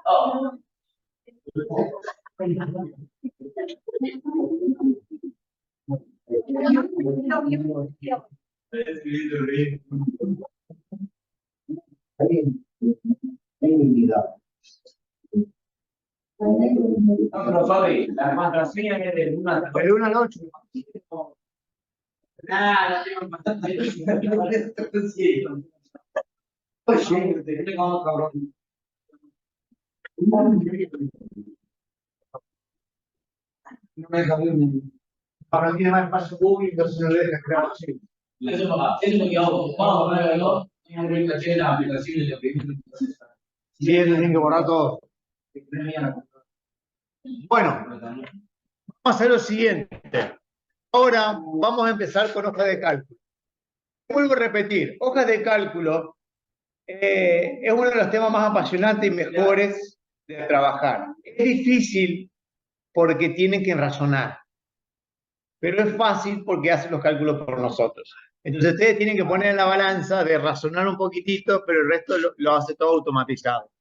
Oh. No, sorry, la contraseña es de 1 al 8. Nada, no sí. Oye, te tengo cabrón. No me deja ver. Ahora tiene más paso Google, entonces no le deja crear así. Eso es lo que hago. Vamos a verlo. En la aplicación de sí, eso tiene que borrar todo. Bueno, vamos a hacer lo siguiente. Ahora vamos a empezar con hoja de cálculo. Vuelvo a repetir, hojas de cálculo es uno de los temas más apasionantes y mejores de trabajar. Es difícil porque tienen que razonar, pero es fácil porque hacen los cálculos por nosotros. Entonces ustedes tienen que poner en la balanza de razonar un poquitito, pero el resto lo hace todo automatizado.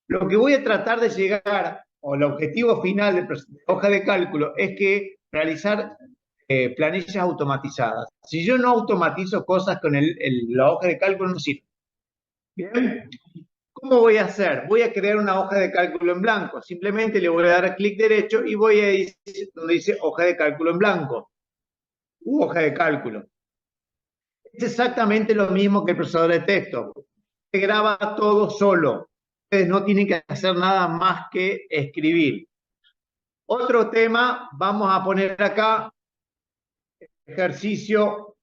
Lo que voy a tratar de llegar, o el objetivo final de hoja de cálculo, es que realizar planillas automatizadas. Si yo no automatizo cosas con la hoja de cálculo, no sirve. ¿Bien? ¿Cómo voy a hacer? Voy a crear una hoja de cálculo en blanco. Simplemente le voy a dar clic derecho y voy a decir donde dice hoja de cálculo en blanco. Hoja de cálculo. Es exactamente lo mismo que el procesador de texto. Se graba todo solo. Ustedes no tienen que hacer nada más que escribir. Otro tema, vamos a poner acá ejercicio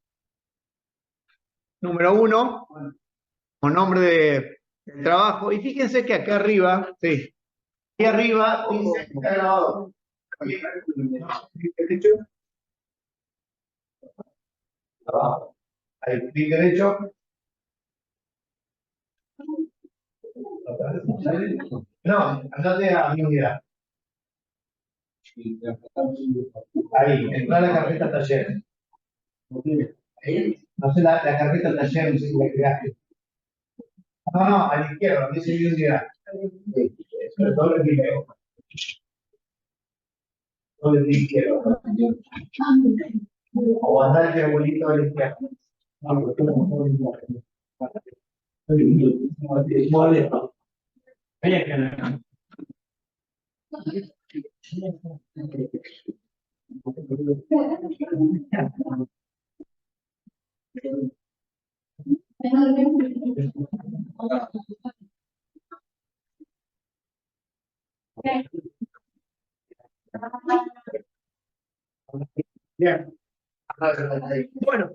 número 1, con nombre del trabajo. Y fíjense que acá arriba, sí, aquí arriba dice que está grabado. Ahí, clic derecho. No, andate a mi unidad. Ahí, entra la carpeta taller. No sé, la carpeta taller, no sé si la creaste. No, a la izquierda, dice mi unidad. Doble clic. Doble clic izquierdo. O andar el triangulito a la izquierda. Bien. Bueno,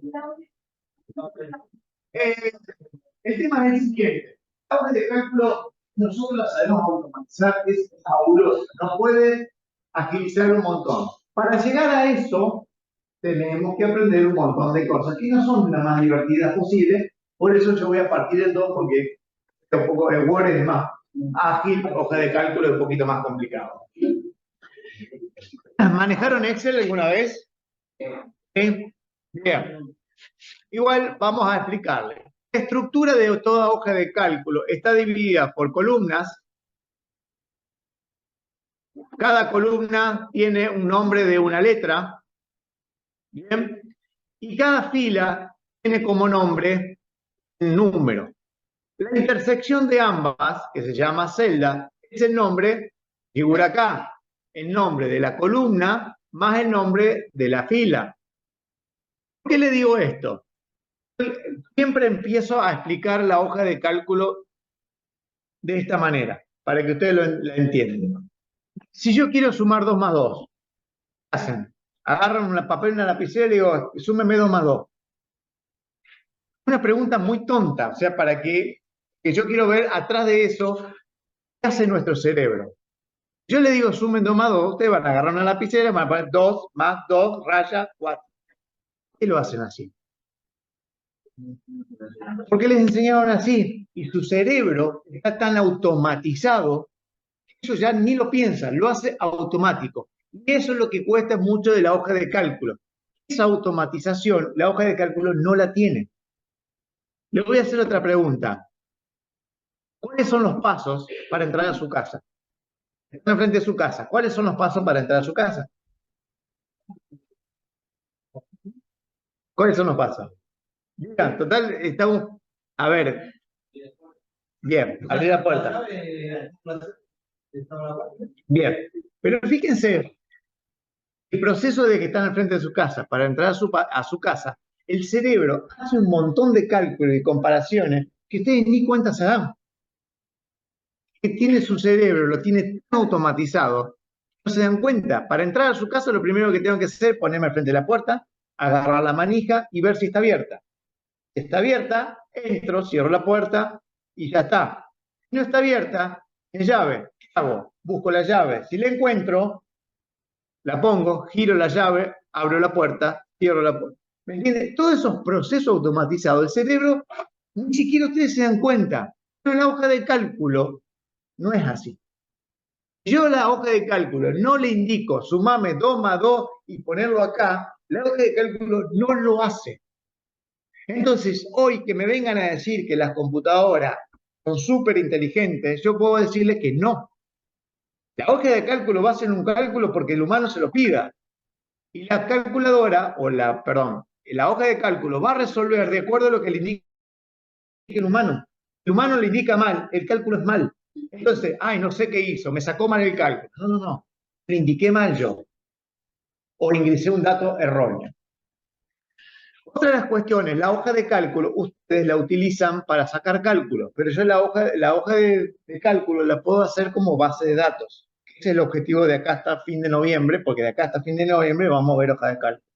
el tema es el siguiente. La hoja de cálculo, nosotros la sabemos automatizar, es fabulosa, nos puede agilizar un montón. Para llegar a eso, tenemos que aprender un montón de cosas que no son las más divertidas posibles, por eso yo voy a partir en dos, porque un poco el Word es más ágil, hoja de cálculo es un poquito más complicado. ¿Manejaron Excel alguna vez? ¿Sí? Bien. Igual vamos a explicarle. La estructura de toda hoja de cálculo está dividida por columnas. Cada columna tiene un nombre de una letra. Bien. Y cada fila tiene como nombre un número. La intersección de ambas, que se llama celda, es el nombre, figura acá, el nombre de la columna más el nombre de la fila. ¿Por qué le digo esto? Siempre empiezo a explicar la hoja de cálculo de esta manera, para que ustedes lo entiendan. Si yo quiero sumar 2 más 2, ¿qué hacen? Agarran un papel y una lapicera y digo, súmeme 2 más 2. Una pregunta muy tonta, o sea, para que yo quiero ver atrás de eso, ¿qué hace nuestro cerebro? Yo le digo, sumen 2 más 2, ustedes van a agarrar una lapicera, van a poner 2 más 2, raya 4. ¿Por qué lo hacen así? Porque les enseñaron así, y su cerebro está tan automatizado, que eso ya ni lo piensa, lo hace automático. Y eso es lo que cuesta mucho de la hoja de cálculo. Esa automatización, la hoja de cálculo no la tiene. Le voy a hacer otra pregunta. ¿Cuáles son los pasos para entrar a su casa? Están enfrente de su casa. ¿Cuáles son los pasos para entrar a su casa? ¿Cuáles son los pasos? Mira, total, estamos... A ver, bien, abrir la puerta. Bien, pero fíjense, el proceso de que están al frente de su casa, para entrar a su casa, el cerebro hace un montón de cálculos y comparaciones que ustedes ni cuenta se dan. Que tiene su cerebro, lo tiene tan automatizado, no se dan cuenta. Para entrar a su casa, lo primero que tengo que hacer es ponerme al frente de la puerta, agarrar la manija y ver si está abierta. Si está abierta, entro, cierro la puerta y ya está. Si no está abierta, es llave. ¿Qué hago? Busco la llave. Si la encuentro, la pongo, giro la llave, abro la puerta, cierro la puerta. ¿Me entiendes? Todos esos procesos automatizados, el cerebro, ni siquiera ustedes se dan cuenta. Pero en la hoja de cálculo no es así. Yo la hoja de cálculo no le indico sumame 2 más 2 y ponerlo acá, la hoja de cálculo no lo hace. Entonces, hoy que me vengan a decir que las computadoras son súper inteligentes, yo puedo decirles que no. La hoja de cálculo va a ser un cálculo porque el humano se lo pida. Y la calculadora, perdón, la hoja de cálculo va a resolver de acuerdo a lo que le indique el humano. El humano le indica mal, el cálculo es mal. Entonces, ay, no sé qué hizo, me sacó mal el cálculo. No, no, no, le indiqué mal yo. O ingresé un dato erróneo. Otra de las cuestiones, la hoja de cálculo, ustedes la utilizan para sacar cálculos, pero yo la hoja de cálculo la puedo hacer como base de datos. Ese es el objetivo de acá hasta fin de noviembre, porque de acá hasta fin de noviembre vamos a ver hoja de cálculo.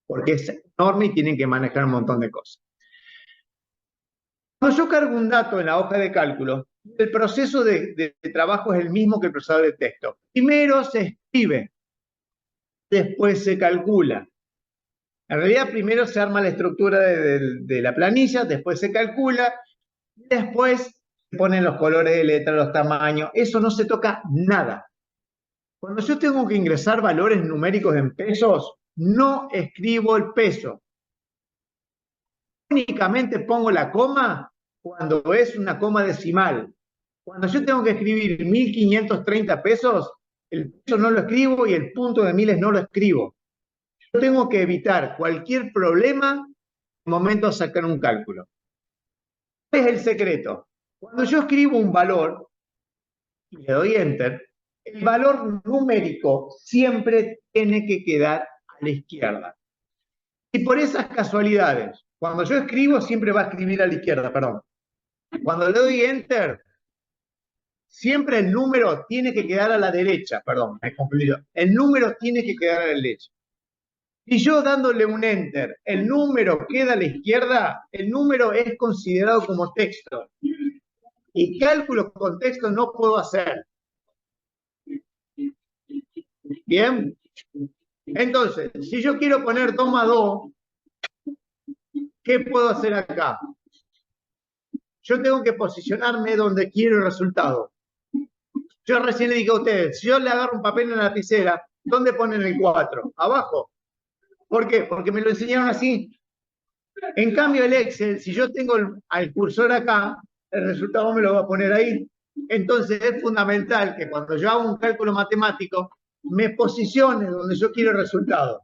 Porque es enorme y tienen que manejar un montón de cosas. Cuando yo cargo un dato en la hoja de cálculo, el proceso de trabajo es el mismo que el procesador de texto. Primero se escribe, después se calcula. En realidad, primero se arma la estructura de la planilla, después se calcula, después se ponen los colores de letra, los tamaños. Eso no se toca nada. Cuando yo tengo que ingresar valores numéricos en pesos, no escribo el peso. Únicamente pongo la coma cuando es una coma decimal. Cuando yo tengo que escribir 1.530 pesos, el peso no lo escribo y el punto de miles no lo escribo. Yo tengo que evitar cualquier problema en momento de sacar un cálculo. ¿Cuál es el secreto? Cuando yo escribo un valor y le doy enter, el valor numérico siempre tiene que quedar a la izquierda. Y por esas casualidades, cuando yo escribo siempre va a escribir a la izquierda, perdón. Cuando le doy enter, siempre el número tiene que quedar a la derecha, perdón, me he confundido. El número tiene que quedar a la derecha. Y yo dándole un enter, el número queda a la izquierda, el número es considerado como texto. Y cálculos con texto no puedo hacer. ¿Bien? Entonces, si yo quiero poner 2 más 2, ¿qué puedo hacer acá? Yo tengo que posicionarme donde quiero el resultado. Yo recién le dije a ustedes, si yo le agarro un papel en la lapicera, ¿dónde ponen el 4? Abajo. ¿Por qué? Porque me lo enseñaron así. En cambio, el Excel, si yo tengo al cursor acá, el resultado me lo va a poner ahí. Entonces es fundamental que cuando yo hago un cálculo matemático, me posicione donde yo quiero el resultado.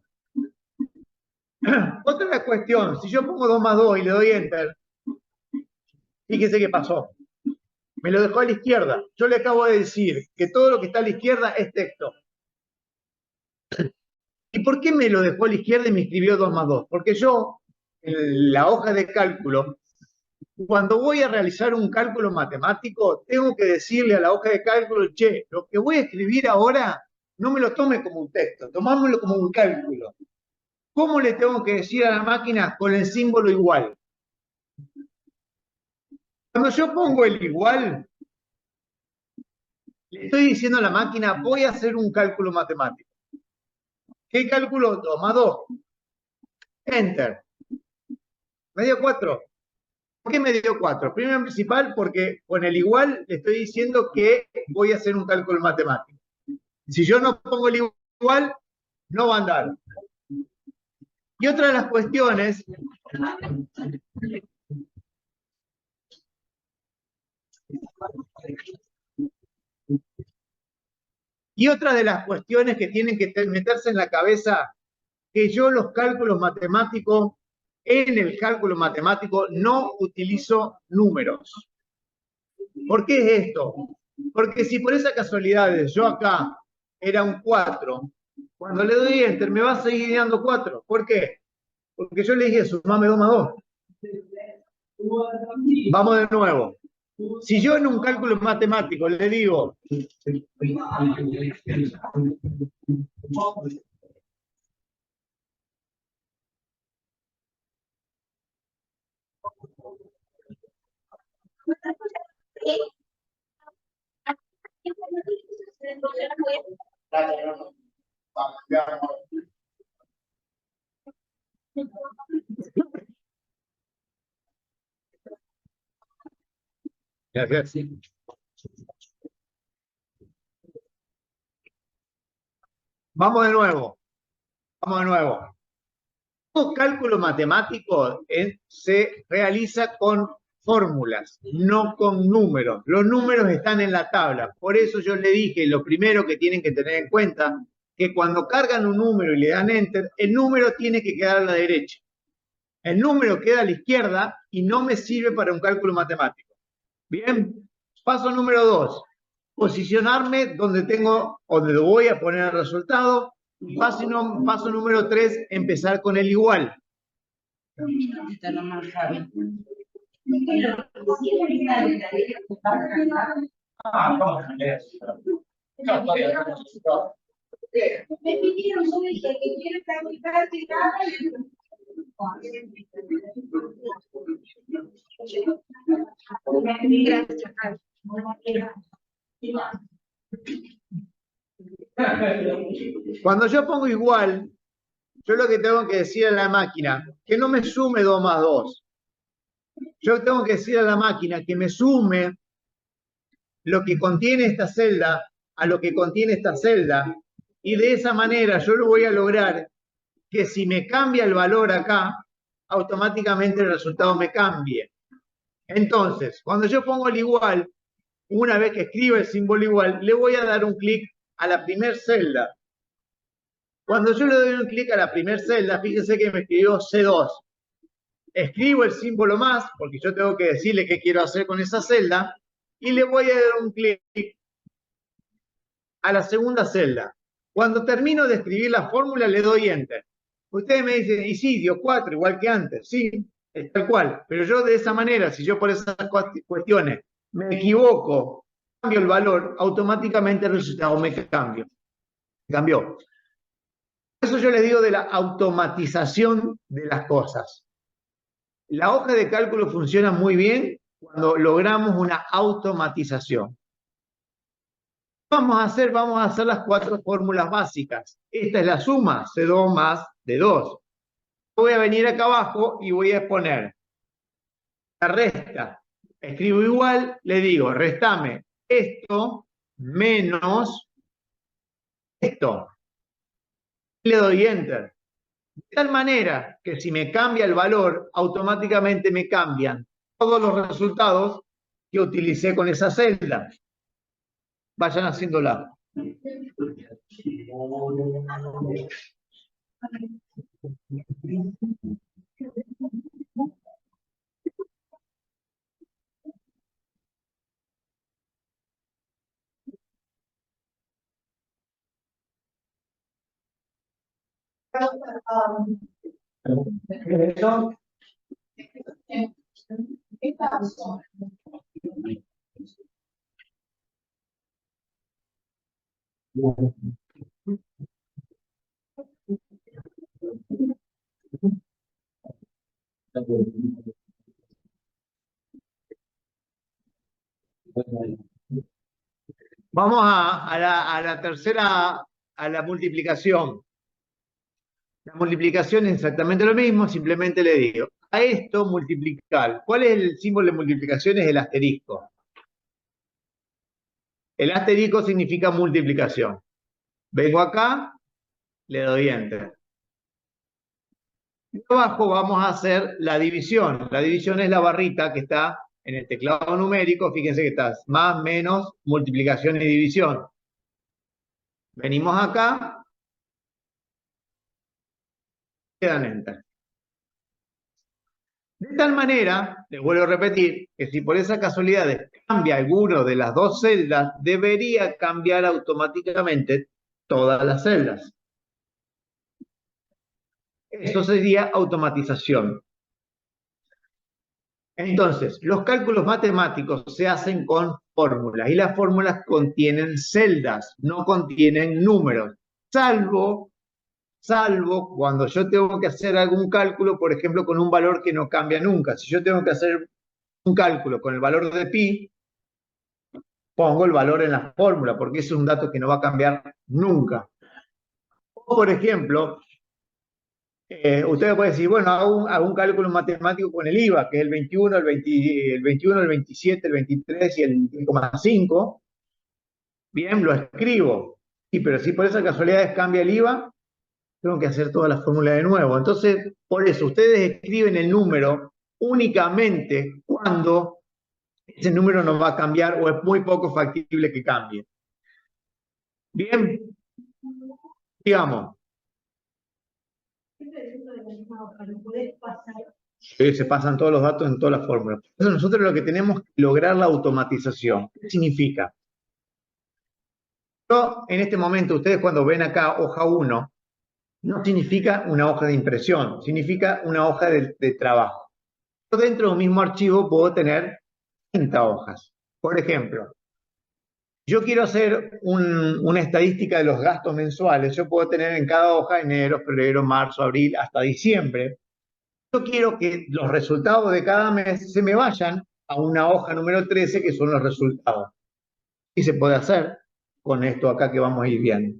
Otra cuestión, si yo pongo 2 más 2 y le doy enter, fíjese qué pasó. Me lo dejó a la izquierda. Yo le acabo de decir que todo lo que está a la izquierda es texto. ¿Y por qué me lo dejó a la izquierda y me escribió 2 más 2? Porque yo, en la hoja de cálculo, cuando voy a realizar un cálculo matemático, tengo que decirle a la hoja de cálculo, che, lo que voy a escribir ahora, no me lo tome como un texto, tomámoslo como un cálculo. ¿Cómo le tengo que decir a la máquina? Con el símbolo igual. Cuando yo pongo el igual, le estoy diciendo a la máquina, voy a hacer un cálculo matemático. ¿Qué cálculo? 2 más 2. Enter. Me dio 4. ¿Por qué me dio 4? Primero principal, porque con el igual le estoy diciendo que voy a hacer un cálculo matemático. Si yo no pongo el igual, no va a andar. Y otra de las cuestiones Y otra de las cuestiones que tienen que meterse en la cabeza, que yo los cálculos matemáticos, en el cálculo matemático no utilizo números. ¿Por qué es esto? Porque si por esa casualidad yo acá era un 4, cuando le doy enter me va a seguir dando 4. ¿Por qué? Porque yo le dije sumame 2 más 2. Vamos de nuevo. Si yo en un cálculo matemático le digo vamos de nuevo. Vamos de nuevo. Todo cálculo matemático se realiza con fórmulas, no con números. Los números están en la tabla. Por eso yo le dije, lo primero que tienen que tener en cuenta, que cuando cargan un número y le dan enter, el número tiene que quedar a la derecha. El número queda a la izquierda y no me sirve para un cálculo matemático. Bien, paso número 2. Posicionarme donde voy a poner el resultado. Paso número 3, empezar con el igual. Me pidieron que quiere practicar Cuando yo pongo igual, yo lo que tengo que decir a la máquina, que no me sume 2 más 2. Yo tengo que decir a la máquina que me sume lo que contiene esta celda a lo que contiene esta celda, y de esa manera yo lo voy a lograr que si me cambia el valor acá, automáticamente el resultado me cambie. Entonces, cuando yo pongo el igual, una vez que escribo el símbolo igual, le voy a dar un clic a la primera celda. Cuando yo le doy un clic a la primera celda, fíjense que me escribió C2. Escribo el símbolo más, porque yo tengo que decirle qué quiero hacer con esa celda, y le voy a dar un clic a la segunda celda. Cuando termino de escribir la fórmula, le doy enter. Ustedes me dicen, y sí, dio 4, igual que antes. Sí, es tal cual. Pero yo de esa manera, si yo por esas cuestiones me equivoco, cambio el valor, automáticamente el resultado me cambió. Por eso yo les digo de la automatización de las cosas. La hoja de cálculo funciona muy bien cuando logramos una automatización. Vamos a hacer las 4 fórmulas básicas. Esta es la suma, C2 más D2. Voy a venir acá abajo y voy a poner la resta. Escribo igual, le digo, restame esto menos esto. Le doy enter. De tal manera que si me cambia el valor, automáticamente me cambian todos los resultados que utilicé con esa celda. Vayan haciéndola. Vamos a la tercera, a la multiplicación. La multiplicación es exactamente lo mismo, simplemente le digo, a esto multiplicar. ¿Cuál es el símbolo de multiplicación? Es el asterisco. El asterisco significa multiplicación. Vengo acá, le doy enter. Y abajo vamos a hacer la división. La división es la barrita que está en el teclado numérico, fíjense que está más, menos, multiplicación y división. Venimos acá, quedan enter. De tal manera, les vuelvo a repetir, que si por esa casualidad cambia alguno de las dos celdas, debería cambiar automáticamente todas las celdas. Eso sería automatización. Entonces, los cálculos matemáticos se hacen con fórmulas y las fórmulas contienen celdas, no contienen números, salvo cuando yo tengo que hacer algún cálculo, por ejemplo, con un valor que no cambia nunca. Si yo tengo que hacer un cálculo con el valor de pi, pongo el valor en la fórmula, porque ese es un dato que no va a cambiar nunca. O, por ejemplo, ustedes pueden decir, bueno, hago un cálculo matemático con el IVA, que es el 21, el 21, el 27, el 23 y el 10,5. Bien, lo escribo. Sí, pero si por esa casualidad cambia el IVA, tengo que hacer toda la fórmula de nuevo. Entonces, por eso, ustedes escriben el número únicamente cuando ese número no va a cambiar o es muy poco factible que cambie. Bien, digamos. Se pasan todos los datos en todas las fórmulas. Entonces nosotros lo que tenemos que lograr la automatización. ¿Qué significa? Yo, en este momento, ustedes cuando ven acá hoja 1, no significa una hoja de impresión, significa una hoja de trabajo. Yo dentro de un mismo archivo puedo tener 30 hojas. Por ejemplo, yo quiero hacer una estadística de los gastos mensuales. Yo puedo tener en cada hoja enero, febrero, marzo, abril, hasta diciembre. Yo quiero que los resultados de cada mes se me vayan a una hoja número 13, que son los resultados. Y se puede hacer con esto acá que vamos a ir viendo.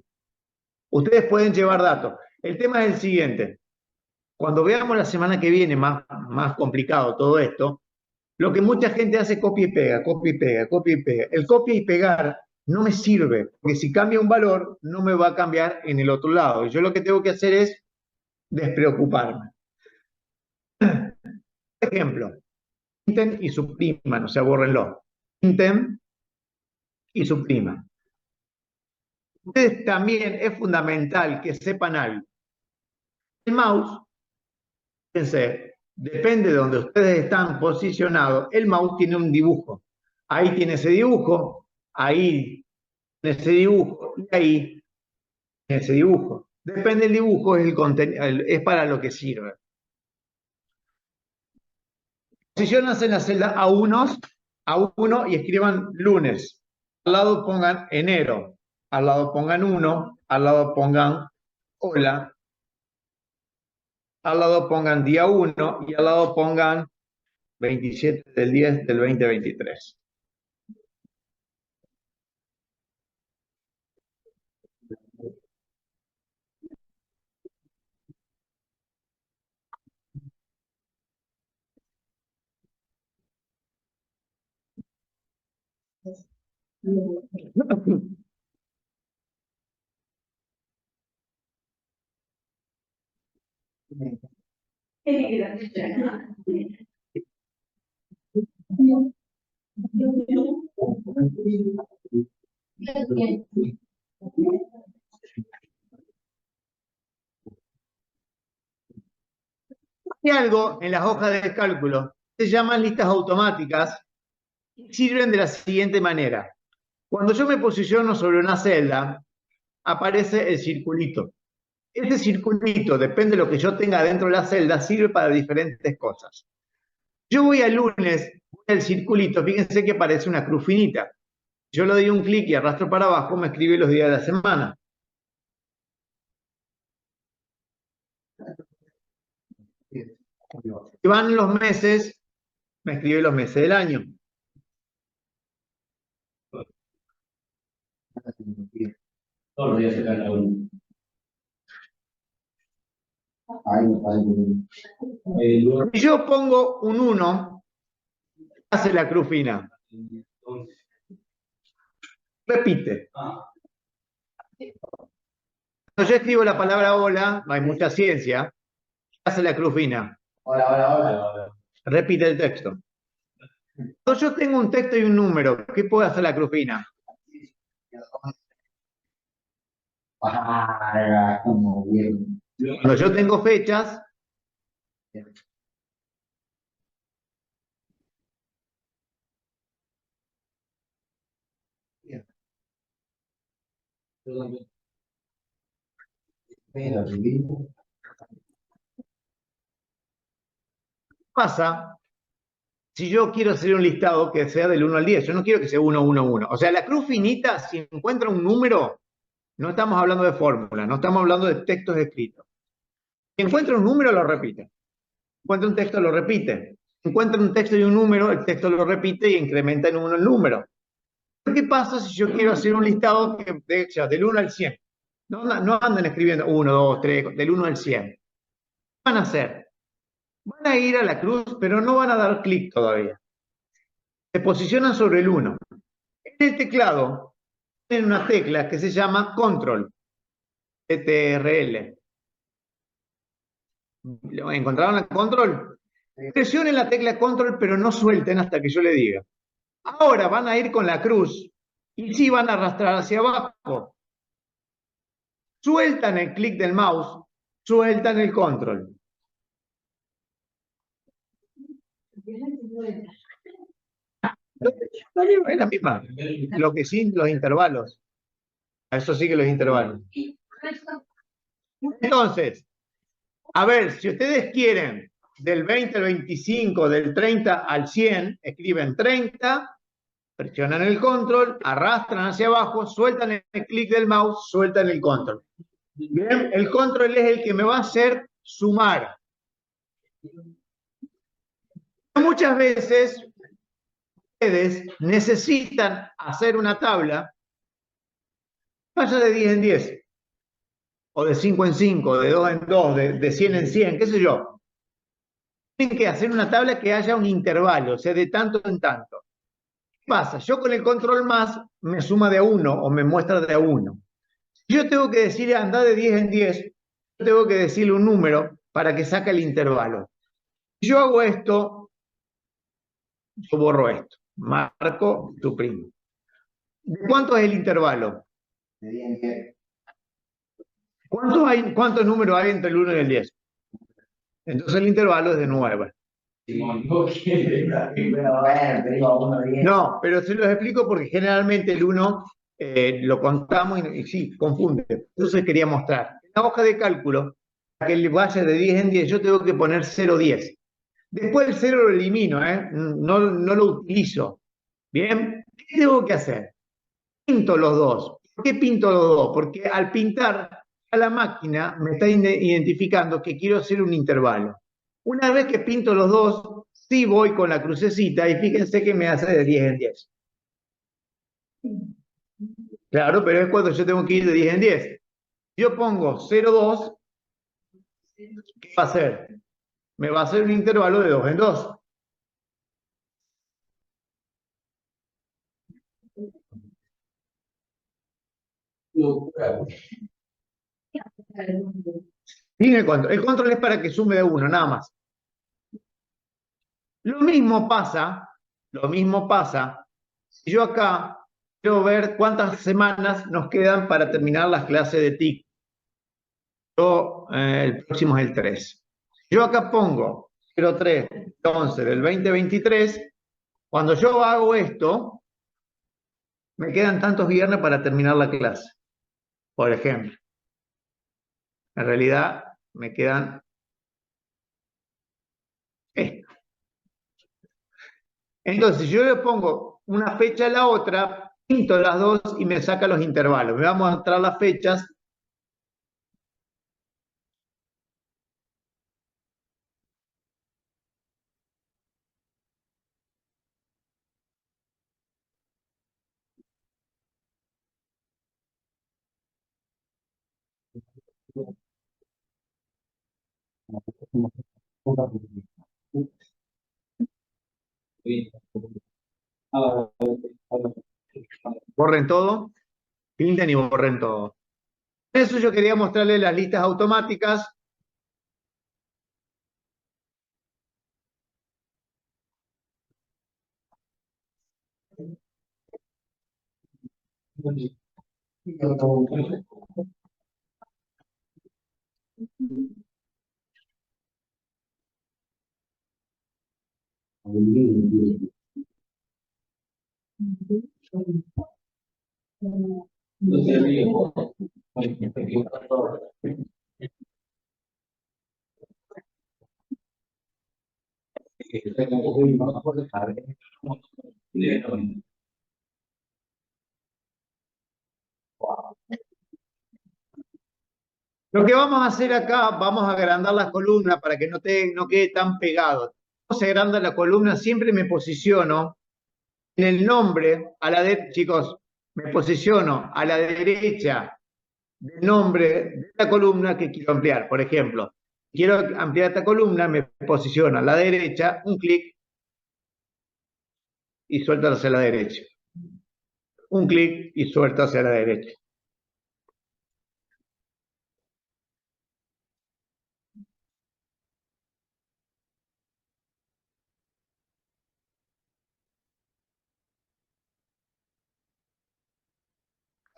Ustedes pueden llevar datos. El tema es el siguiente. Cuando veamos la semana que viene más complicado todo esto, lo que mucha gente hace es copia y pega, copia y pega, copia y pega. El copia y pegar no me sirve, porque si cambia un valor, no me va a cambiar en el otro lado. Yo lo que tengo que hacer es despreocuparme. Por ejemplo, pinten y supriman, o sea, bórrenlo. Pinten y supriman. Ustedes también es fundamental que sepan algo. El mouse, fíjense, depende de donde ustedes están posicionados, el mouse tiene un dibujo. Ahí tiene ese dibujo, ahí tiene ese dibujo y ahí tiene ese dibujo. Depende del dibujo, es para lo que sirve. Posicionense en la celda A1 y escriban lunes. Al lado pongan enero, al lado pongan 1, al lado pongan hola, al lado pongan día 1 y al lado pongan 27 del 10 del 2023. Hay algo en las hojas de cálculo, se llaman listas automáticas, y sirven de la siguiente manera. Cuando yo me posiciono sobre una celda, aparece el circulito. Este circulito, depende de lo que yo tenga dentro de la celda, sirve para diferentes cosas. Yo voy al lunes, voy al circulito, fíjense que parece una cruz finita. Yo le doy un clic y arrastro para abajo, me escribe los días de la semana. Si van los meses, me escribe los meses del año. Todos los días se gana uno. Si yo pongo un 1, hace la cruz fina. Repite. Cuando yo escribo la palabra hola, no hay mucha ciencia, hace la cruz fina. Hola. Repite el texto. Cuando yo tengo un texto y un número, ¿qué puede hacer la crufina? Como bien. Cuando yo tengo fechas, pasa si yo quiero hacer un listado que sea del 1 al 10. Yo no quiero que sea 1, 1, 1. O sea, la cruz finita, si encuentra un número, no estamos hablando de fórmulas, no estamos hablando de textos escritos. Si encuentra un número, lo repite. Encuentra un texto, lo repite. Encuentra un texto y un número, el texto lo repite y incrementa en 1 el número. ¿Qué pasa si yo quiero hacer un listado del 1 al 100? No andan escribiendo 1, 2, 3, del 1 al 100. ¿Qué van a hacer? Van a ir a la cruz, pero no van a dar clic todavía. Se posicionan sobre el 1. En el teclado tienen una tecla que se llama Control, CTRL. ¿Encontraron la Control? Presionen la tecla Control, pero no suelten hasta que yo le diga. Ahora van a ir con la cruz y sí van a arrastrar hacia abajo. Sueltan el clic del mouse, sueltan el Control. Es la misma. Lo que sí, los intervalos. Eso sí que los intervalos. Entonces, a ver, si ustedes quieren del 20 al 25, del 30 al 100, escriben 30, presionan el control, arrastran hacia abajo, sueltan el clic del mouse, sueltan el control. Bien, el control es el que me va a hacer sumar. Muchas veces ustedes necesitan hacer una tabla, vaya de 10 en 10, o de 5 en 5, de 2 en 2, de 100 en 100, qué sé yo. Tienen que hacer una tabla que haya un intervalo, o sea, de tanto en tanto. ¿Qué pasa? Yo con el control más me suma de a 1 o me muestra de a 1. Si yo tengo que decir anda de 10 en 10, yo tengo que decirle un número para que saque el intervalo. Si yo hago esto, yo borro esto. Marco, suprimo. ¿De cuánto es el intervalo? De 10 en 10. ¿Cuántos números hay entre el 1 y el 10? Entonces el intervalo es de 9. No, pero se los explico porque generalmente el 1 lo contamos y sí, confunde. Entonces quería mostrar. En la hoja de cálculo, para que le vaya de 10 en 10, yo tengo que poner 0,10. Después el 0 lo elimino, no lo utilizo. ¿Bien? ¿Qué tengo que hacer? Pinto los dos. ¿Por qué pinto los dos? Porque al pintar a la máquina me está identificando que quiero hacer un intervalo. Una vez que pinto los dos, sí voy con la crucecita y fíjense que me hace de 10 en 10. Claro, pero es cuando yo tengo que ir de 10 en 10. Yo pongo 0,2, ¿qué va a hacer? Me va a hacer un intervalo de 2 en 2. Sin el control. El control es para que sume de 1, nada más. Lo mismo pasa, si yo acá quiero ver cuántas semanas nos quedan para terminar las clases de TIC. El próximo es el 3. Yo acá pongo 03, 11 del 2023. Cuando yo hago esto, me quedan tantos viernes para terminar la clase. Por ejemplo. En realidad, me quedan esto. Entonces, yo le pongo una fecha a la otra, pinto las dos y me saca los intervalos. Me va a mostrar las fechas. Borren todo, pinten y borren todo. Eso yo quería mostrarles las listas automáticas. Lo que vamos a hacer acá, vamos a agrandar la columna para que no quede tan pegado. Vamos a agrandar la columna, siempre me posiciono en el nombre, a la derecha, chicos, me posiciono a la derecha del nombre de la columna que quiero ampliar. Por ejemplo, quiero ampliar esta columna, me posiciono a la derecha, un clic y suelto hacia la derecha. Un clic y suelto hacia la derecha.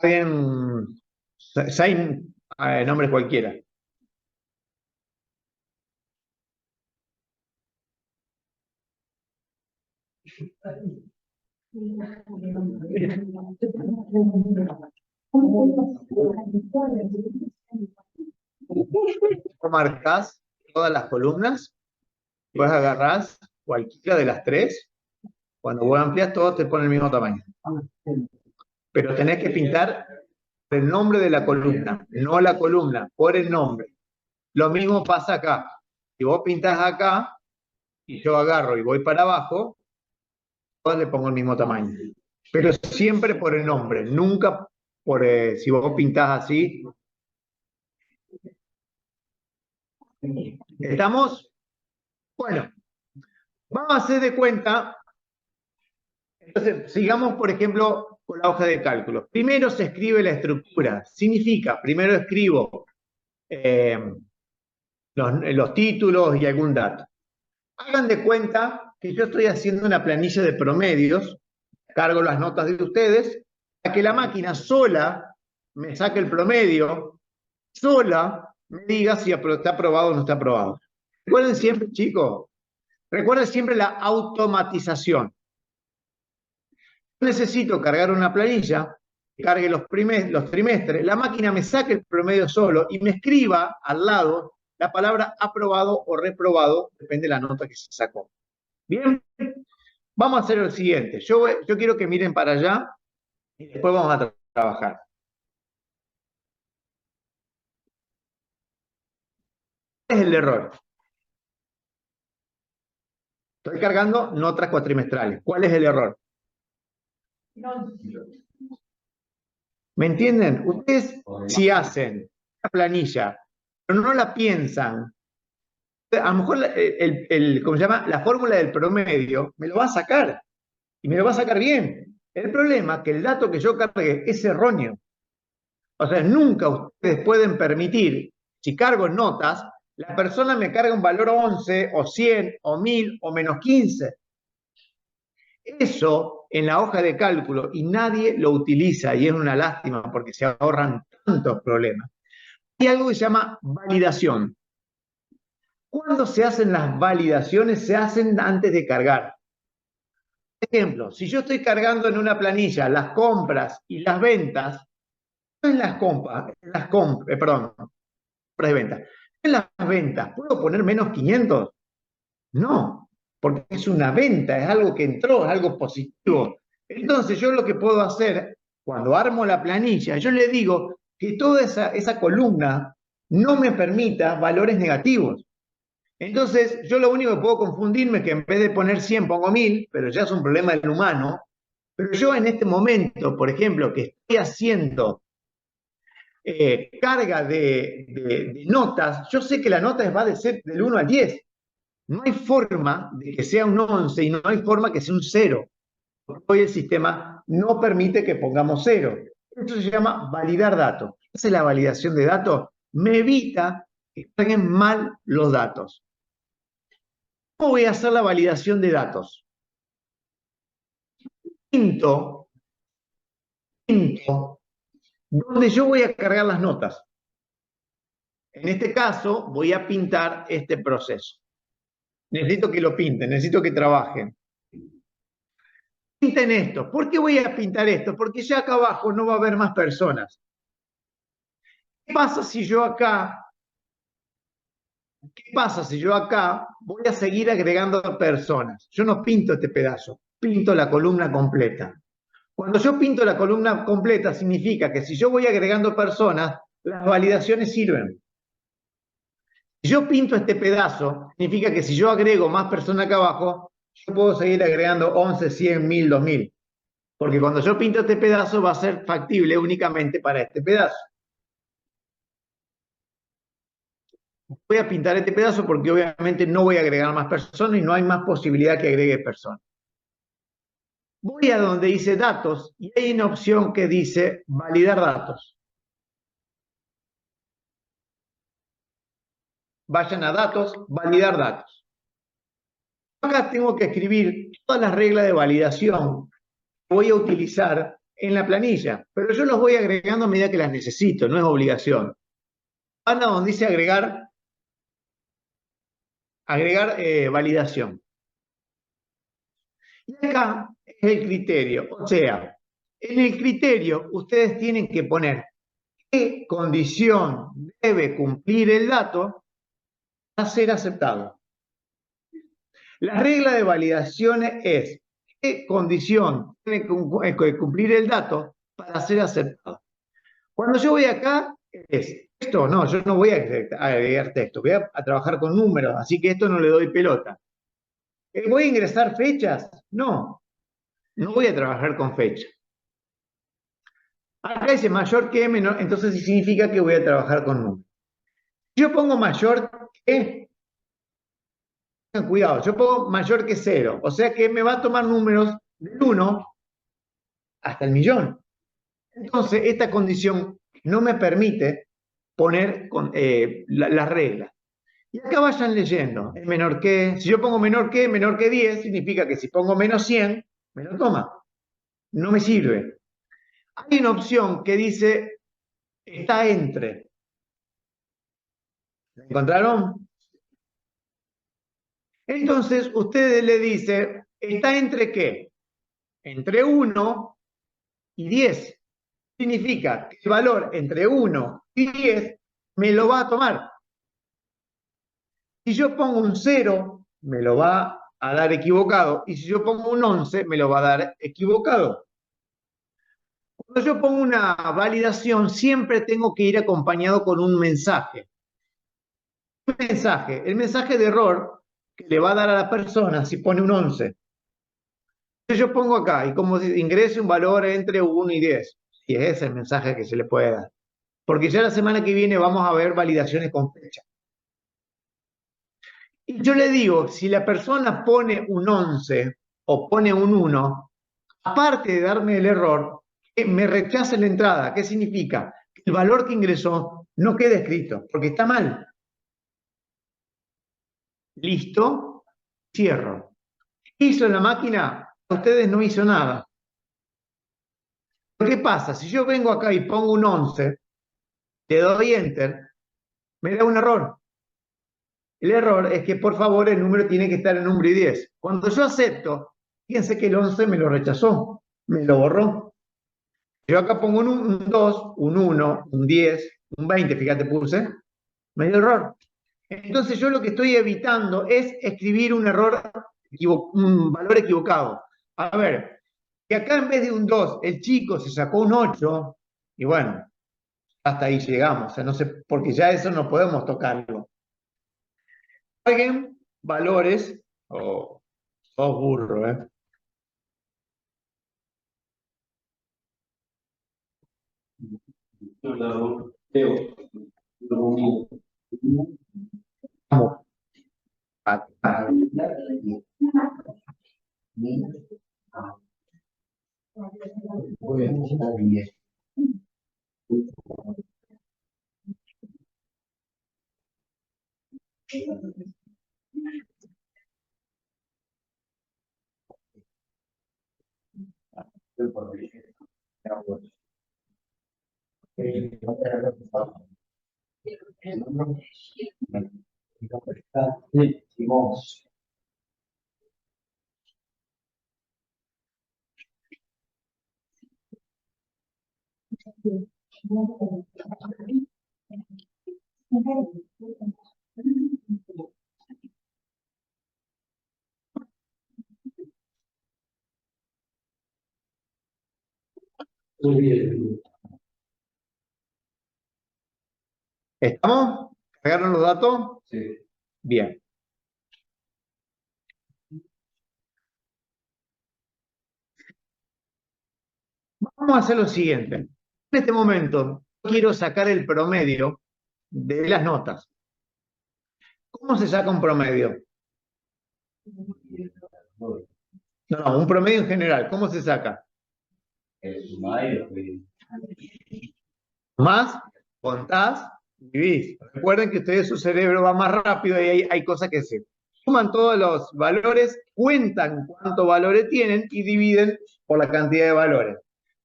Bien, 6 nombres cualquiera. Marcas todas las columnas, después agarrás cualquiera de las 3. Cuando vos amplias, todos te ponen el mismo tamaño. Pero tenés que pintar el nombre de la columna, no la columna, por el nombre. Lo mismo pasa acá. Si vos pintás acá y yo agarro y voy para abajo, todos le pongo el mismo tamaño. Pero siempre por el nombre, nunca por si vos pintás así. ¿Estamos? Bueno, vamos a hacer de cuenta. Entonces, sigamos, por ejemplo, con la hoja de cálculo. Primero se escribe la estructura. Significa, primero escribo los títulos y algún dato. Hagan de cuenta que yo estoy haciendo una planilla de promedios, cargo las notas de ustedes, para que la máquina sola me saque el promedio, sola me diga si está aprobado o no está aprobado. Recuerden siempre, chicos, recuerden siempre la automatización. Necesito cargar una planilla, que cargue los trimestres, la máquina me saque el promedio solo y me escriba al lado la palabra aprobado o reprobado, depende de la nota que se sacó. Bien, vamos a hacer lo siguiente. Yo quiero que miren para allá y después vamos a trabajar. ¿Cuál es el error? Estoy cargando notas cuatrimestrales. ¿Cuál es el error? ¿Me entienden? Ustedes, si hacen una planilla, pero no la piensan, a lo mejor ¿cómo se llama? La fórmula del promedio me lo va a sacar y me lo va a sacar bien. El problema es que el dato que yo cargue es erróneo. O sea, nunca ustedes pueden permitir, si cargo notas, la persona me carga un valor 11 o 100 o 1000 o menos 15. Eso en la hoja de cálculo y nadie lo utiliza y es una lástima porque se ahorran tantos problemas. Hay algo que se llama validación. ¿Cuándo se hacen las validaciones? Se hacen antes de cargar. Por ejemplo, si yo estoy cargando en una planilla las compras y las ventas, no en las compras, compras y ventas. En las ventas, ¿puedo poner menos 500? No, porque es una venta, es algo que entró, es algo positivo. Entonces yo lo que puedo hacer, cuando armo la planilla, yo le digo que toda esa columna no me permita valores negativos. Entonces, yo lo único que puedo confundirme es que en vez de poner 100 pongo 1000, pero ya es un problema del humano. Pero yo en este momento, por ejemplo, que estoy haciendo carga de notas, yo sé que la nota va a ser del 1 al 10. No hay forma de que sea un 11 y no hay forma que sea un 0. Hoy el sistema no permite que pongamos 0. Esto se llama validar datos. Esa es la validación de datos. Me evita que carguen mal los datos. ¿Cómo voy a hacer la validación de datos? Pinto esto, donde yo voy a cargar las notas. En este caso, voy a pintar este proceso. Necesito que lo pinten, necesito que trabajen. Pinten esto. ¿Por qué voy a pintar esto? Porque ya acá abajo no va a haber más personas. ¿Qué pasa si yo acá voy a seguir agregando personas? Yo no pinto este pedazo, pinto la columna completa. Cuando yo pinto la columna completa, significa que si yo voy agregando personas, las validaciones sirven. Si yo pinto este pedazo, significa que si yo agrego más personas acá abajo, yo puedo seguir agregando 11, 100, 1000, 2000. Porque cuando yo pinto este pedazo va a ser factible únicamente para este pedazo. Voy a pintar este pedazo porque obviamente no voy a agregar más personas y no hay más posibilidad que agregue personas. Voy a donde dice datos y hay una opción que dice validar datos. Vayan a datos, validar datos. Acá tengo que escribir todas las reglas de validación que voy a utilizar en la planilla, pero yo los voy agregando a medida que las necesito, no es obligación. Van a donde dice agregar validación. Y acá es el criterio, o sea, en el criterio ustedes tienen que poner qué condición debe cumplir el dato para ser aceptado. La regla de validación es qué condición tiene que cumplir el dato para ser aceptado. Cuando yo voy acá, es texto, no, yo no voy a agregar texto, voy a trabajar con números, así que esto no le doy pelota. ¿Voy a ingresar fechas? No, no voy a trabajar con fecha. Acá dice mayor que menor, entonces significa que voy a trabajar con números. Si yo pongo mayor que, cuidado, yo pongo mayor que 0, o sea que me va a tomar números del 1 hasta el millón. Entonces, esta condición no me permite poner las reglas. Y acá vayan leyendo, es menor que, si yo pongo menor que 10, significa que si pongo menos 100, me lo toma. No me sirve. Hay una opción que dice, está entre. ¿La encontraron? Entonces, ustedes le dicen, ¿está entre qué? Entre 1 y 10. Significa que el valor entre 1 y 10 me lo va a tomar. Si yo pongo un 0, me lo va a dar equivocado. Y si yo pongo un 11, me lo va a dar equivocado. Cuando yo pongo una validación, siempre tengo que ir acompañado con un mensaje. El mensaje de error que le va a dar a la persona si pone un 11. Yo pongo acá, y como ingrese un valor entre 1 y 10. Y ese es el mensaje que se le puede dar. Porque ya la semana que viene vamos a ver validaciones con fecha. Y yo le digo, si la persona pone un 11 o pone un 1, aparte de darme el error, me rechaza la entrada. ¿Qué significa? Que el valor que ingresó no queda escrito, porque está mal. Listo, cierro. ¿Qué hizo la máquina? Ustedes no hizo nada. ¿Qué pasa? Si yo vengo acá y pongo un 11, le doy enter, me da un error. El error es que, por favor, el número tiene que estar en número y 10. Cuando yo acepto, fíjense que el 11 me lo rechazó, me lo borró. Yo acá pongo un 2, un 1, un 10, un 20, fíjate, puse, me dio error. Entonces yo lo que estoy evitando es escribir un error, un valor equivocado. A ver, que acá en vez de un 2, el chico se sacó un 8, y bueno, hasta ahí llegamos, o sea, no sé, porque ya eso no podemos tocarlo. Alguien, valores, o sos burro, ¿eh? Vamos. ¿Estamos? ¿Cargaron los datos? Sí. Bien. Vamos a hacer lo siguiente. En este momento quiero sacar el promedio de las notas. ¿Cómo se saca un promedio? No, un promedio en general. ¿Cómo se saca? El sumario. Más, contás, dividís. Recuerden que ustedes su cerebro va más rápido y hay cosas que se suman todos los valores, cuentan cuántos valores tienen y dividen por la cantidad de valores.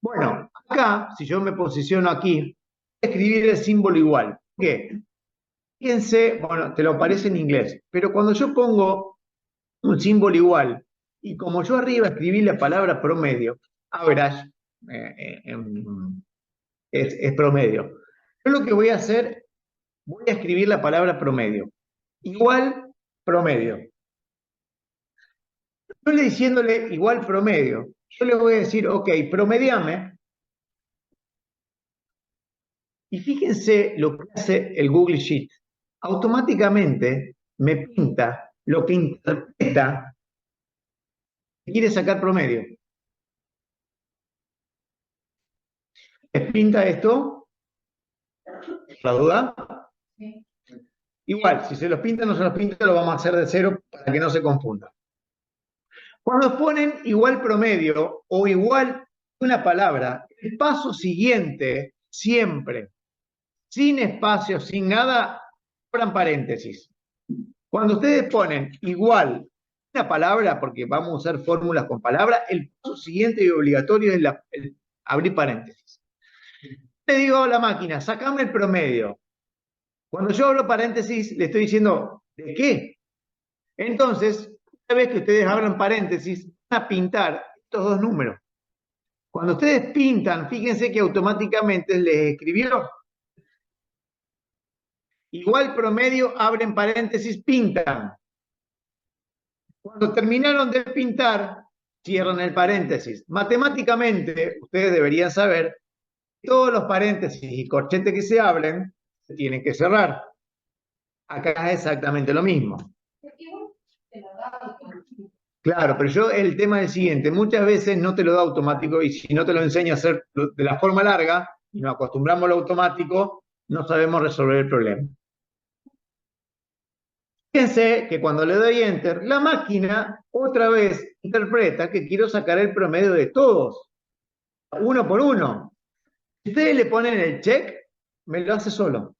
Bueno, acá, si yo me posiciono aquí, voy a escribir el símbolo igual. ¿Por qué? Fíjense, bueno, te lo parece en inglés, pero cuando yo pongo un símbolo igual y como yo arriba escribí la palabra promedio, average, es promedio. Yo lo que voy a hacer, voy a escribir la palabra promedio. Igual promedio. Yo le diciéndole igual promedio, yo le voy a decir, ok, promediame. Y fíjense lo que hace el Google Sheet. Automáticamente me pinta lo que interpreta que quiere sacar promedio. ¿Les pinta esto? ¿La duda? Sí. Igual, si se los pinta o no se los pinta, lo vamos a hacer de cero para que no se confunda. Cuando ponen igual promedio o igual una palabra, el paso siguiente, siempre, sin espacio, sin nada, abran paréntesis. Cuando ustedes ponen igual una palabra, porque vamos a usar fórmulas con palabras, el paso siguiente y obligatorio es el abrir paréntesis. Le digo a la máquina, sacame el promedio. Cuando yo abro paréntesis, le estoy diciendo, ¿de qué? Entonces, una vez que ustedes abran paréntesis, van a pintar estos dos números. Cuando ustedes pintan, fíjense que automáticamente les escribió igual promedio, abren paréntesis, pintan. Cuando terminaron de pintar, cierran el paréntesis. Matemáticamente, ustedes deberían saber que todos los paréntesis y corchetes que se abren se tienen que cerrar. Acá es exactamente lo mismo. Claro, pero yo el tema es el siguiente, muchas veces no te lo da automático y si no te lo enseña a hacer de la forma larga y nos acostumbramos a lo automático, no sabemos resolver el problema. Fíjense que cuando le doy Enter, la máquina otra vez interpreta que quiero sacar el promedio de todos, uno por uno. Si ustedes le ponen el check, me lo hace solo.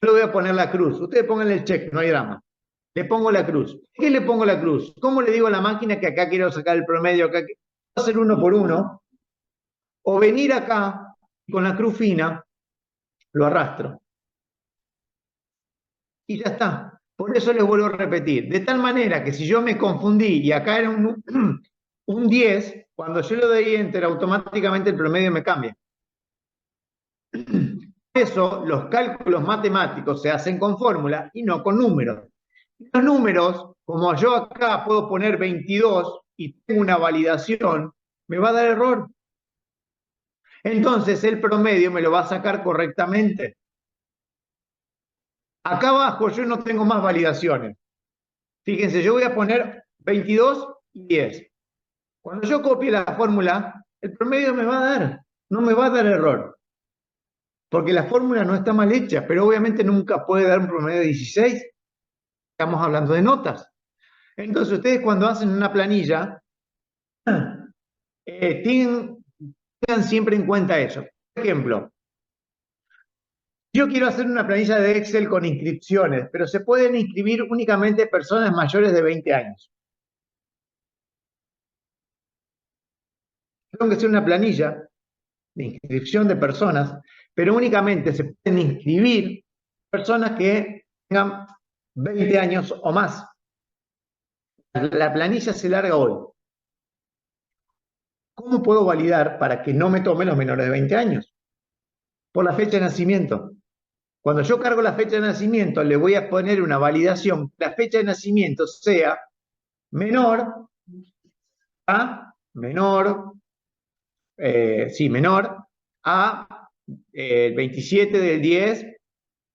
Yo le voy a poner la cruz, ustedes pongan el check, no hay drama. Le pongo la cruz. ¿Qué le pongo la cruz? ¿Cómo le digo a la máquina que acá quiero sacar el promedio? Acá quiero hacer uno por uno. O venir acá con la cruz fina, lo arrastro. Y ya está. Por eso les vuelvo a repetir. De tal manera que si yo me confundí y acá era un 10, cuando yo le doy Enter, automáticamente el promedio me cambia. Por eso los cálculos matemáticos se hacen con fórmula y no con números. Los números, como yo acá puedo poner 22 y tengo una validación, me va a dar error. Entonces el promedio me lo va a sacar correctamente. Acá abajo yo no tengo más validaciones. Fíjense, yo voy a poner 22 y 10. Cuando yo copie la fórmula, el promedio me va a dar, no me va a dar error. Porque la fórmula no está mal hecha, pero obviamente nunca puede dar un promedio de 16. Estamos hablando de notas. Entonces ustedes cuando hacen una planilla, tengan siempre en cuenta eso. Por ejemplo, yo quiero hacer una planilla de Excel con inscripciones, pero se pueden inscribir únicamente personas mayores de 20 años. Tengo que hacer una planilla de inscripción de personas, pero únicamente se pueden inscribir personas que tengan 20 años o más. La planilla se larga hoy. ¿Cómo puedo validar para que no me tomen los menores de 20 años? Por la fecha de nacimiento. Cuando yo cargo la fecha de nacimiento, le voy a poner una validación. La fecha de nacimiento sea menor a menor a el 27 del 10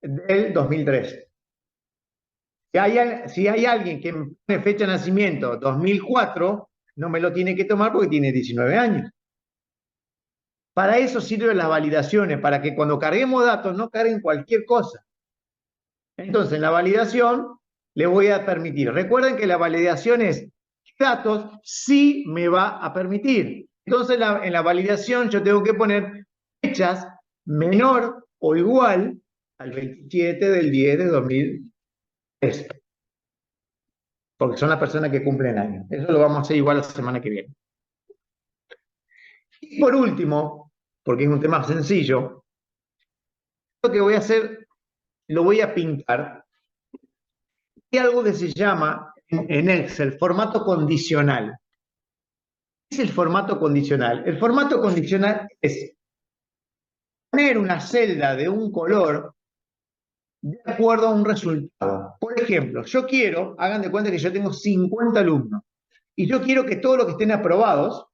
del 2003. Si hay alguien que pone fecha de nacimiento 2004, no me lo tiene que tomar porque tiene 19 años. Para eso sirven las validaciones, para que cuando carguemos datos no carguen cualquier cosa. Entonces, en la validación le voy a permitir. Recuerden que la validación es datos sí me va a permitir. Entonces, en la validación yo tengo que poner fechas menor o igual al 27 del 10 de 2003. Porque son las personas que cumplen años. Eso lo vamos a hacer igual la semana que viene. Y por último, porque es un tema sencillo, lo que voy a hacer, lo voy a pintar. Hay algo que se llama en Excel formato condicional. ¿Qué es el formato condicional? El formato condicional es poner una celda de un color de acuerdo a un resultado. Por ejemplo, yo quiero, hagan de cuenta que yo tengo 50 alumnos, y yo quiero que todos los que estén aprobados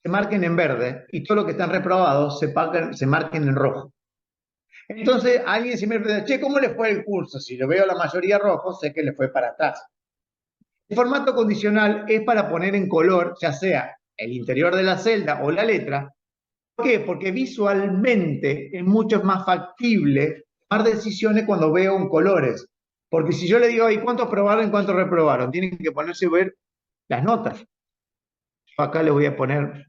se marquen en verde, y todos los que están reprobados se marquen en rojo. Entonces, alguien se me pregunta, che, ¿cómo le fue el curso? Si lo veo la mayoría rojo, sé que le fue para atrás. El formato condicional es para poner en color, ya sea el interior de la celda o la letra. ¿Por qué? Porque visualmente es mucho más factible tomar decisiones cuando veo en colores. Porque si yo le digo, ¿y cuántos aprobaron y cuántos reprobaron? Tienen que ponerse a ver las notas. Yo acá les voy a poner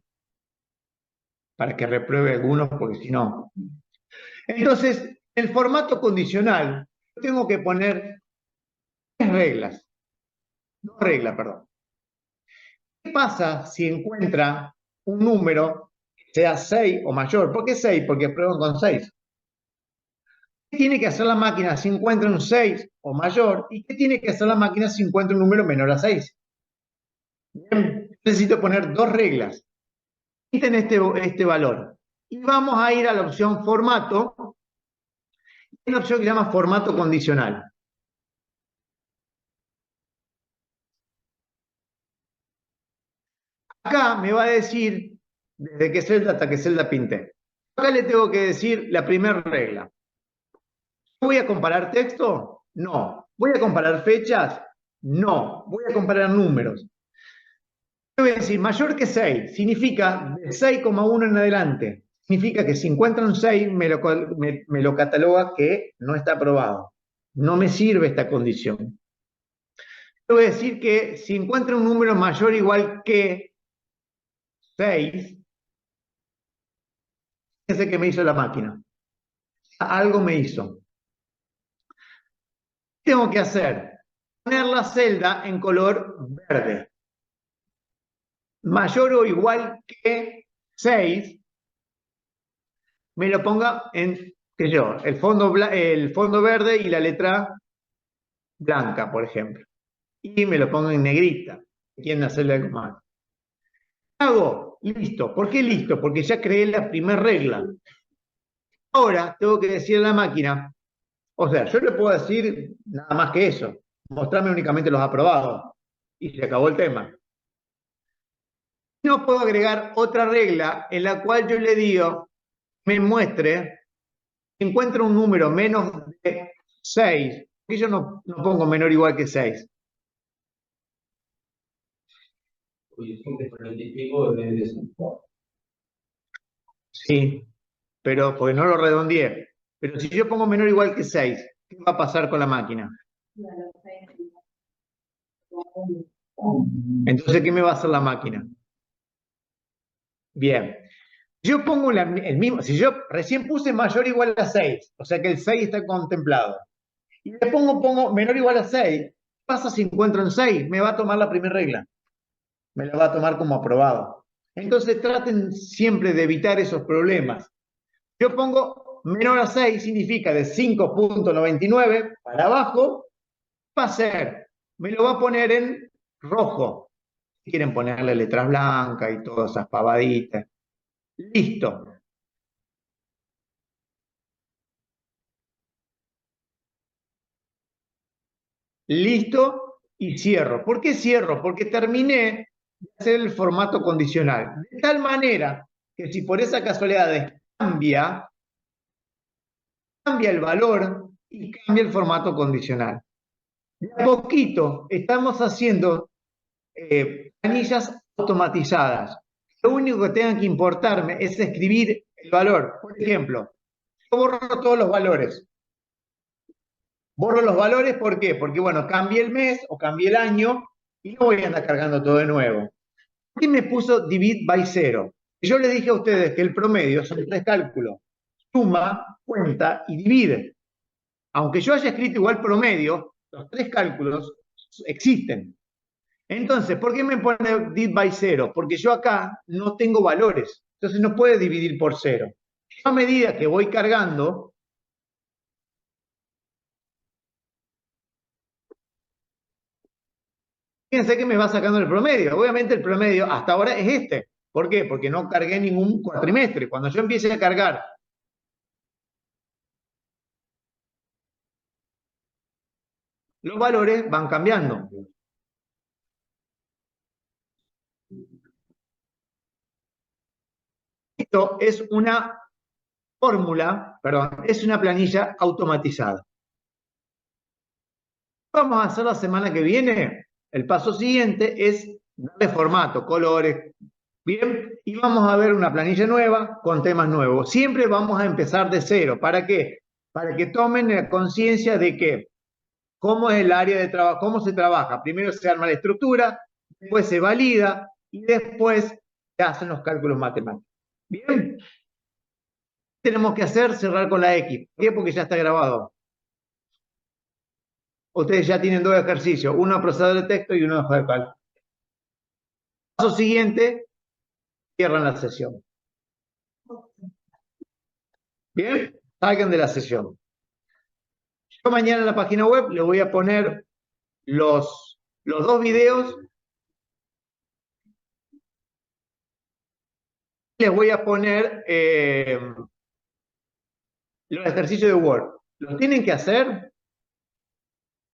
para que repruebe algunos, porque si no. Entonces, el formato condicional, tengo que poner dos reglas, perdón. ¿Qué pasa si encuentra un número que sea 6 o mayor? ¿Por qué 6? Porque prueban con 6. ¿Qué tiene que hacer la máquina si encuentra un 6 o mayor? ¿Y qué tiene que hacer la máquina si encuentra un número menor a 6? Bien, necesito poner dos reglas. Quiten este valor. Y vamos a ir a la opción formato. Hay una opción que se llama formato condicional. Acá me va a decir desde qué celda hasta qué celda pinté. Acá le tengo que decir la primera regla. ¿Voy a comparar texto? No. ¿Voy a comparar fechas? No. ¿Voy a comparar números? Voy a decir mayor que 6. Significa de 6,1 en adelante. Significa que si encuentra un 6 me lo cataloga que no está aprobado. No me sirve esta condición. Voy a decir que si encuentra un número mayor o igual que 6, fíjense que me hizo la máquina. Algo me hizo. ¿Qué tengo que hacer? Poner la celda en color verde. Mayor o igual que 6, me lo ponga en, el fondo verde y la letra blanca, por ejemplo. Y me lo pongo en negrita. Quieren hacerle algo más. Hago, listo. ¿Por qué listo? Porque ya creé la primera regla. Ahora tengo que decir a la máquina, o sea, yo le puedo decir nada más que eso. Mostrarme únicamente los aprobados. Y se acabó el tema. No puedo agregar otra regla en la cual yo le digo, me muestre, encuentro un número menos de 6, y yo no pongo menor o igual que 6. Sí, pero porque no lo redondeé. Pero si yo pongo menor o igual que 6, ¿qué va a pasar con la máquina? Entonces, ¿qué me va a hacer la máquina? Bien. Yo pongo el mismo, si yo recién puse mayor o igual a 6, o sea que el 6 está contemplado, y le pongo menor o igual a 6, ¿qué pasa si encuentro un 6? Me va a tomar la primera regla. Me la va a tomar como aprobado. Entonces traten siempre de evitar esos problemas. Yo pongo menor a 6, significa de 5.99 para abajo, va a ser, me lo va a poner en rojo. Si quieren ponerle letras blancas y todas esas pavaditas. Listo. Listo y cierro. ¿Por qué cierro? Porque terminé de hacer el formato condicional. De tal manera que si por esa casualidad cambia el valor y cambia el formato condicional. De a poquito estamos haciendo planillas automatizadas. Lo único que tengan que importarme es escribir el valor. Por ejemplo, yo borro todos los valores. Borro los valores, ¿por qué? Porque, bueno, cambié el mes o cambié el año y no voy a andar cargando todo de nuevo. ¿Por qué me puso divide by 0? Yo les dije a ustedes que el promedio son 3 cálculos. Suma, cuenta y divide. Aunque yo haya escrito igual promedio, los 3 cálculos existen. Entonces, ¿por qué me pone divide by 0? Porque yo acá no tengo valores. Entonces no puede dividir por 0. A medida que voy cargando, fíjense que me va sacando el promedio. Obviamente el promedio hasta ahora es este. ¿Por qué? Porque no cargué ningún cuatrimestre. Cuando yo empiece a cargar los valores, van cambiando. Esto es una fórmula, perdón, es una planilla automatizada. Vamos a hacer la semana que viene. El paso siguiente es darle formato, colores, bien, y vamos a ver una planilla nueva con temas nuevos. Siempre vamos a empezar de cero. ¿Para qué? Para que tomen conciencia de que cómo es el área de trabajo, cómo se trabaja. Primero se arma la estructura, después se valida y después se hacen los cálculos matemáticos. Bien, tenemos que hacer cerrar con la X. ¿Por qué? Porque ya está grabado. Ustedes ya tienen 2 ejercicios, uno de procesador de texto y uno de hoja de cálculo. Paso siguiente, cierran la sesión. Bien, salgan de la sesión. Yo mañana en la página web les voy a poner los 2 videos. Les voy a poner los ejercicios de Word. Los tienen que hacer